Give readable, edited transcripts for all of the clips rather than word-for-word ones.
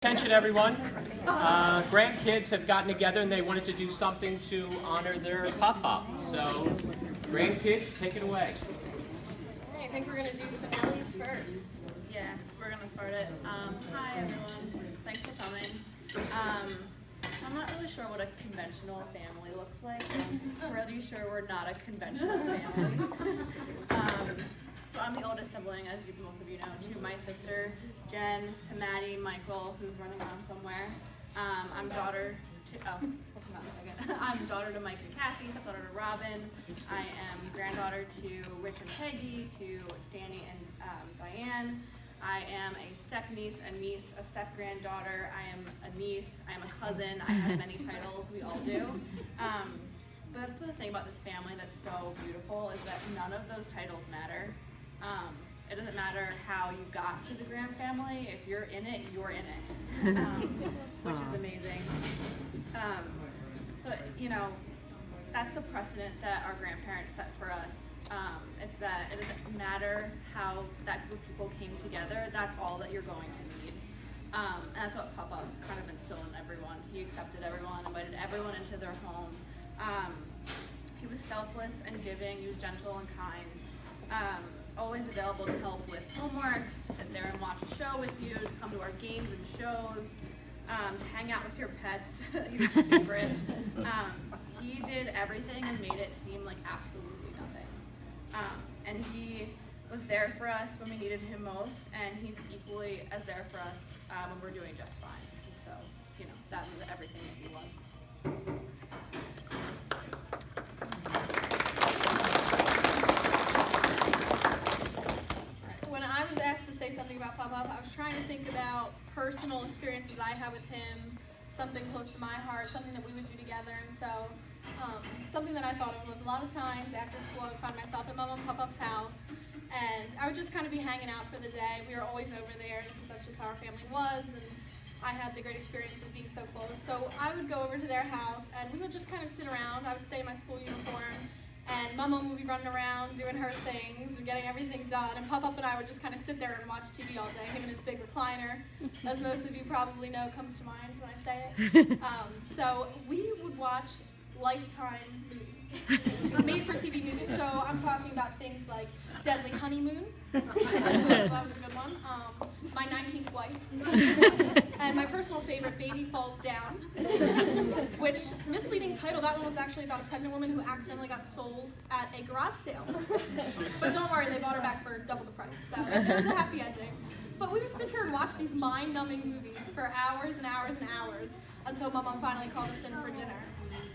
Attention everyone. Grandkids have gotten together and they wanted to do something to honor their pop-up. So, grandkids, take it away. I think we're going to do finales first. Yeah, we're going to start it. Hi everyone, thanks for coming. I'm not really sure what a conventional family looks like. I'm pretty sure we're not a conventional family. So I'm the oldest sibling, as most of you know, to my sister Jen, to Maddie, Michael, who's running around somewhere. I'm daughter to, hold on a second. I'm daughter to Mike and Kathy, stepdaughter to Robin. I am granddaughter to Rich and Peggy, to Danny and Diane. I am a step niece, a niece, a step granddaughter. I am a niece. I am a cousin. I have many titles. We all do. But that's the thing about this family that's so beautiful is that none of those titles matter. It doesn't matter how you got to the Graham family. If you're in it, you're in it, which is amazing. So, you know, that's the precedent that our grandparents set for us. It's that it doesn't matter how that group of people came together. That's all that you're going to need. And that's what Papa kind of instilled in everyone. He accepted everyone, invited everyone into their home. He was selfless and giving. He was gentle and kind. Always available to help with homework, to sit there and watch a show with you, to come to our games and shows, to hang out with your pets. He was your favorite. He did everything and made it seem like absolutely nothing. And he was there for us when we needed him most, and he's equally as there for us when we're doing just fine. And so, you know, that was everything that he was. When I was asked to say something about Pop-Up, I was trying to think about personal experiences I had with him, something close to my heart, something that we would do together. And so something that I thought of was a lot of times after school I would find myself at Mom and Pop-Up's house, and I would just kind of be hanging out for the day. We were always over there because that's just how our family was, and I had the great experience of being so close. So I would go over to their house, and we would just kind of sit around. I would stay in my school uniform, and Mama would be running around doing her things and getting everything done. And Pop-Up and I would just kind of sit there and watch TV all day, him in his big recliner, as most of you probably know comes to mind when I say it. So we would watch Lifetime movies, made-for-TV movies. So I'm talking about things like Deadly Honeymoon, so that was a good one, My 19th Wife, and my personal favorite, Baby Falls Down, which, misleading title, that one was actually about a pregnant woman who accidentally got sold at a garage sale. But don't worry, they bought her back for double the price, so it was a happy ending. But we would sit here and watch these mind-numbing movies for hours and hours and hours until Mama finally called us in for dinner.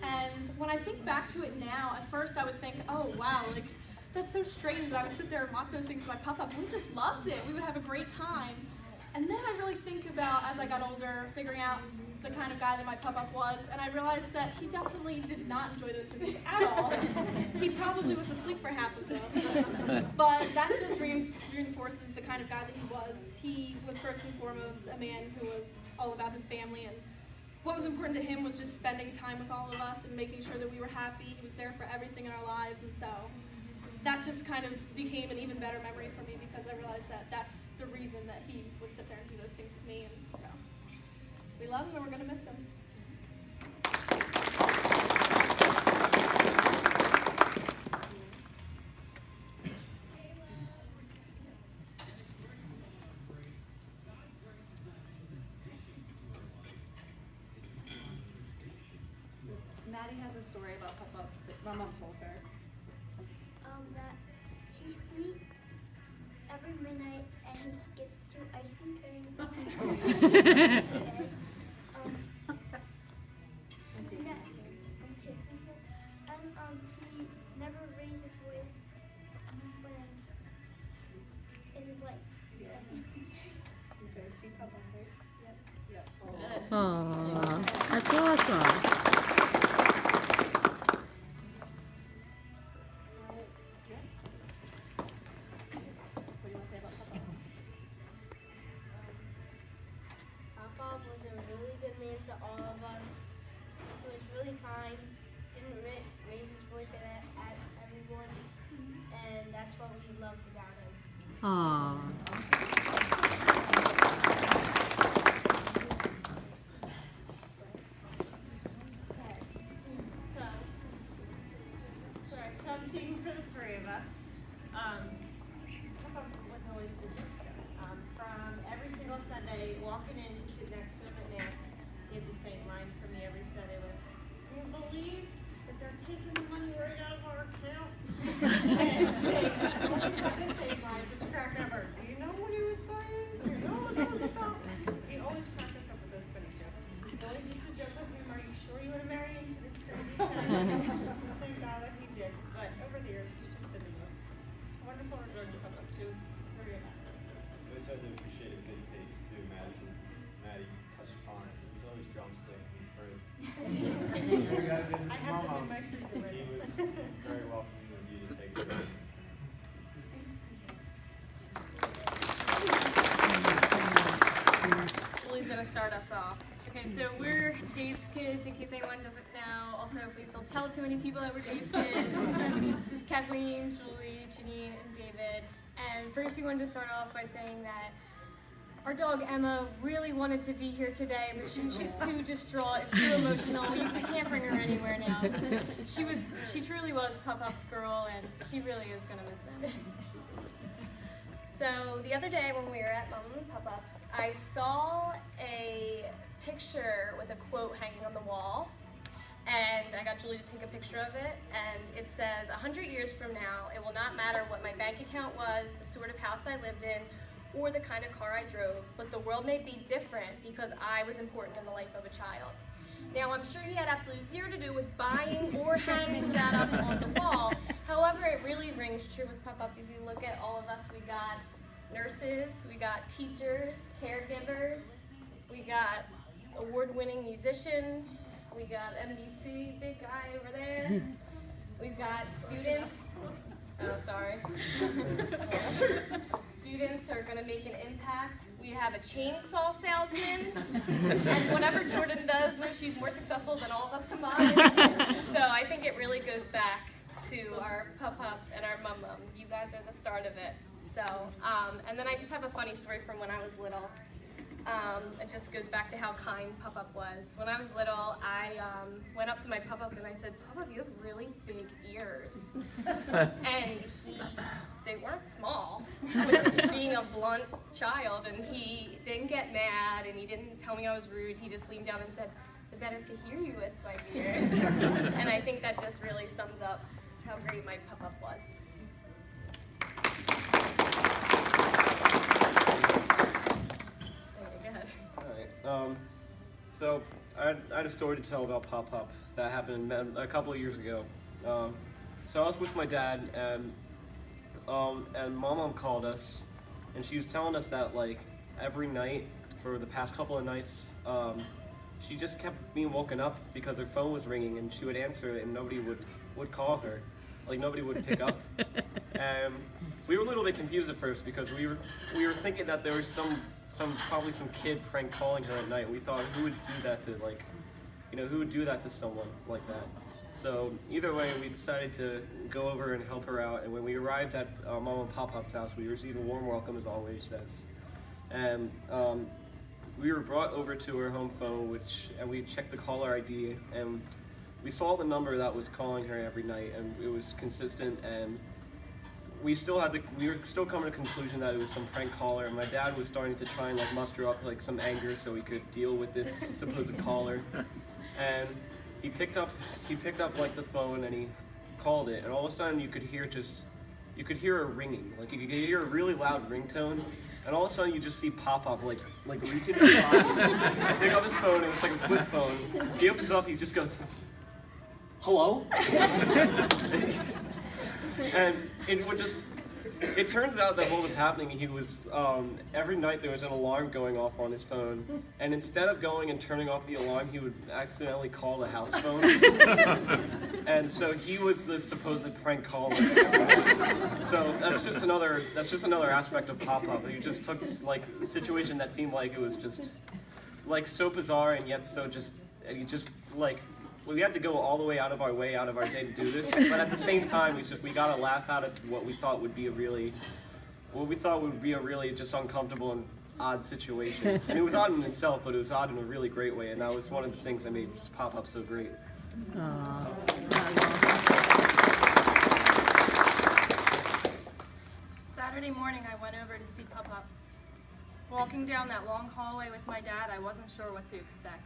And when I think back to it now, at first I would think, oh wow, like, that's so strange that I would sit there and watch those things with my Pop-Up. We just loved it. We would have a great time. And then I really think about, as I got older, figuring out the kind of guy that my Pop-Up was, and I realized that he definitely did not enjoy those movies at all. He probably was asleep for half of them. But that just reinforces the kind of guy that he was. He was first and foremost a man who was all about his family, and what was important to him was just spending time with all of us and making sure that we were happy. He was there for everything in our lives, and so that just kind of became an even better memory for me because I realized that that's the reason that he would sit there and do those things with me, and so we love him and we're going to miss him. Maddie has a story about Pop-Up that my mom told her. That he sneaks every midnight and he gets 2 ice cream cones. He never raised his voice in his life. Aww, that's awesome. Papa was a really good man to all of us. He was really kind, didn't raise his voice at everyone, and that's what we loved about him. Aww. in to sit next to him at Mass. He had the same line for me every Sunday with, "Can you believe that they're taking the money right out of our account?" And they always had the same line, which cracked up. Do you know what he was saying? Do you know what that was stuff? He always cracked us up with those funny jokes. He always used to joke with him, "Are you sure you want to marry into this crazy family?" Thank God that he did. But over the years, he's just been the most wonderful and good to come up to. Very nice. I always had to appreciate his good taste too, Maddie touched upon it. He was always drumsticks and fruit. I have them in my freezer right He now. was very welcoming of you to take care of him. Julie's gonna start us off. Okay, so we're Dave's kids, in case anyone doesn't know. Also, please don't tell too many people that we're Dave's kids. This is Kathleen, Julie, Janine, and David. And first we wanted to start off by saying that our dog Emma really wanted to be here today, but she's too distraught, it's too emotional. We can't bring her anywhere now. She truly was Pup-Up's girl, and she really is gonna miss him. So the other day when we were at Mom and Pup-Up's, I saw a picture with a quote hanging on the wall, and I got Julie to take a picture of it, and it says, 100 years from now, it will not matter what my bank account was, the sort of house I lived in, or the kind of car I drove, but the world may be different because I was important in the life of a child. Now, I'm sure he had absolutely zero to do with buying or hanging that up on the wall. However, it really rings true with Pup-Up. If you look at all of us, we got nurses, we got teachers, caregivers, we got award-winning musician, we got NBC, big guy over there, we've got students, oh sorry, students are going to make an impact. We have a chainsaw salesman, and whatever Jordan does when she's more successful than all of us combined. So I think it really goes back to our Pup-Up and our Mum-Mum. You guys are the start of it. So, and then I just have a funny story from when I was little. It just goes back to how kind Pup-Up was. When I was little, I went up to my Pup-Up and I said, "Pup-Up, you have really big ears." And they weren't small, which is being a blunt child, and he didn't get mad and he didn't tell me I was rude. He just leaned down and said, "It's better to hear you with my ears." And I think that just really sums up how great my Pup-Up was. Alright, so I had a story to tell about Pup-Up that happened a couple of years ago. So I was with my dad, and Mom called us, and she was telling us that like every night for the past couple of nights, she just kept being woken up because her phone was ringing, and she would answer it, and nobody would call her, like nobody would pick up. And we were a little bit confused at first because we were thinking that there was probably some kid prank calling her at night. We thought, who would do that to, like, who would do that to someone like that? So either way, we decided to go over and help her out. And when we arrived at Mom and Pop-Up's house, we received a warm welcome, as always says. And we were brought over to her home phone, and we checked the caller ID, and we saw the number that was calling her every night, and it was consistent. And we were still coming to the conclusion that it was some prank caller, and my dad was starting to try and like muster up like some anger so he could deal with this supposed caller. And he picked up like the phone and he called it, and all of a sudden you could hear a ringing, like you could hear a really loud ringtone, and all of a sudden you just see Pop-Up like reach in his pocket, pick up his phone. It was like a flip phone. He opens up, he just goes, "Hello?" And it turns out that what was happening, he was, every night there was an alarm going off on his phone, and instead of going and turning off the alarm, he would accidentally call the house phone. And so he was the supposed prank caller. So that's just another aspect of Pop-Up. He just took like a situation that seemed like it was just like so bizarre, and yet we had to go all the way out of our day to do this, but at the same time, we got a laugh out of what we thought would be a really just uncomfortable and odd situation. And it was odd in itself, but it was odd in a really great way, and that was one of the things that made just Pop-Up so great. Saturday morning, I went over to see Pup-Up, Walking down that long hallway with my dad, I wasn't sure what to expect.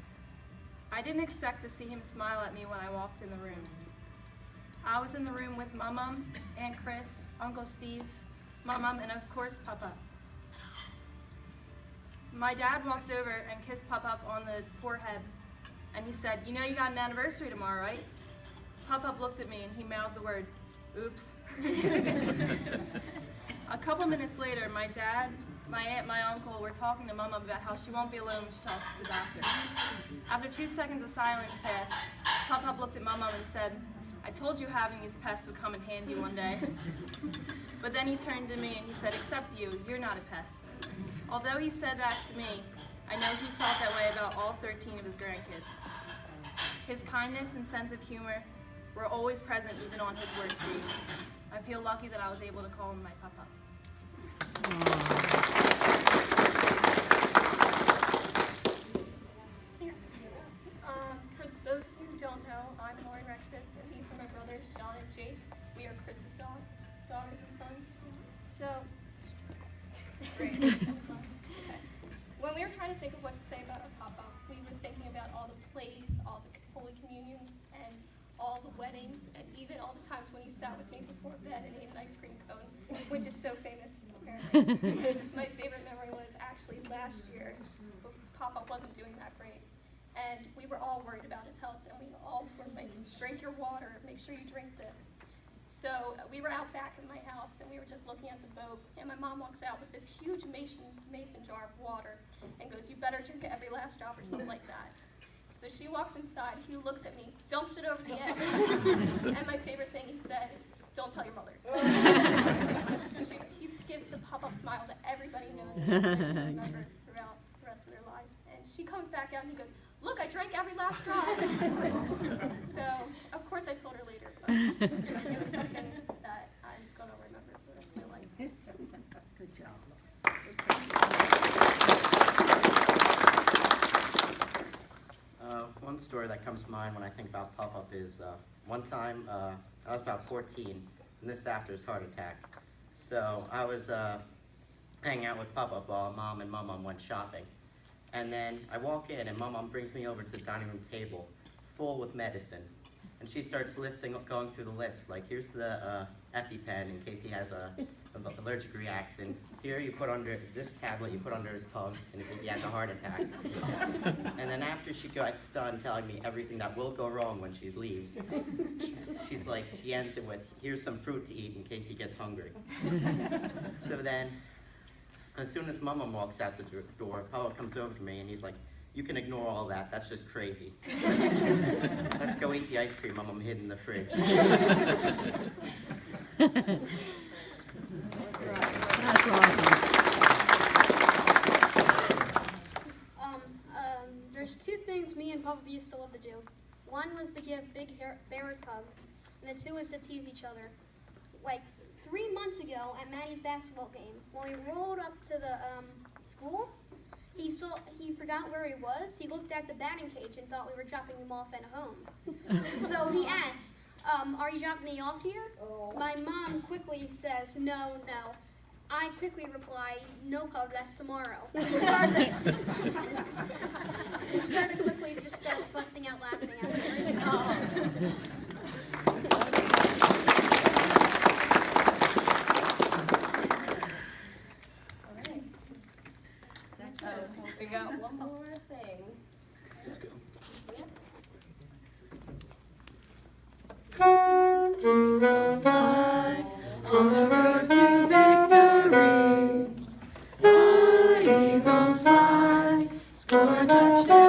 I didn't expect to see him smile at me when I walked in the room. I was in the room with Mum, Aunt Chris, Uncle Steve, Mum, and of course Papa. My dad walked over and kissed Papa on the forehead, and he said, "You know you got an anniversary tomorrow, right?" Papa looked at me and he mouthed the word, "Oops." A couple minutes later, my dad, my aunt, my uncle were talking to Mum about how she won't be alone when she talks to the doctors. After 2 seconds of silence passed, Papa looked at Mum and said, "I told you having these pests would come in handy one day." But then he turned to me and he said, "Except you, you're not a pest." Although he said that to me, I know he felt that way about all 13 of his grandkids. His kindness and sense of humor were always present even on his worst days. I feel lucky that I was able to call him my Papa. For those of you who don't know, I'm Lauren Rectus, and these are my brothers, John and Jake. We are Chris's daughters and sons. So, great. Okay. When we were trying to think of what to say about our Papa, we were thinking about all the plays, all the Holy Communions, and all the weddings, and even all the times when you sat with me before bed and ate an ice cream cone, which is so famous, apparently. My favorite memory was actually last year, Papa wasn't doing that great. And we were all worried about his health, and we all were like, "Drink your water, make sure you drink this." So we were out back in my house, and we were just looking at the boat, and my mom walks out with this huge mason jar of water and goes, "You better drink every last drop," or something like that. So she walks inside, he looks at me, dumps it over the edge, and my favorite thing he said, "Don't tell your mother." He gives the pop-up smile that everybody knows and everybody's going to remember throughout the rest of their lives. And she comes back out and he goes, "Look, I drank every last drop." So, of course I told her later, but it was something that I'm going to remember for the rest of my life. Good job. One story that comes to mind when I think about pop-up is one time I was about 14, and this is after his heart attack. So I was hanging out with Papa while Mom and Mum went shopping. And then I walk in and Mum brings me over to the dining room table full with medicine. And she starts going through the list, like here's the EpiPen in case he has an allergic reaction. Here you put under this tablet, you put under his tongue, and if he has a heart attack. And then after she gets done telling me everything that will go wrong when she leaves, she's like, she ends it with, here's some fruit to eat in case he gets hungry. So then, as soon as Mama walks out the door, Papa comes over to me and he's like, "You can ignore all that, that's just crazy. Let's go eat the ice cream Mom hid in the fridge." That's awesome. There's two things me and Papa used to love to do. One was to give big bear hugs, and the two was to tease each other. Like 3 months ago at Maddie's basketball game, when we rolled up to the school, he forgot where he was. He looked at the batting cage and thought we were dropping him off at home. So he asked, "Are you dropping me off here?" My mom quickly says, "No, no." I quickly reply, "No, Papa, that's tomorrow." He started quickly just busting out laughing afterwards. We got one more thing. Let's go. On the road to victory, fly, Eagles fly, score a touchdown.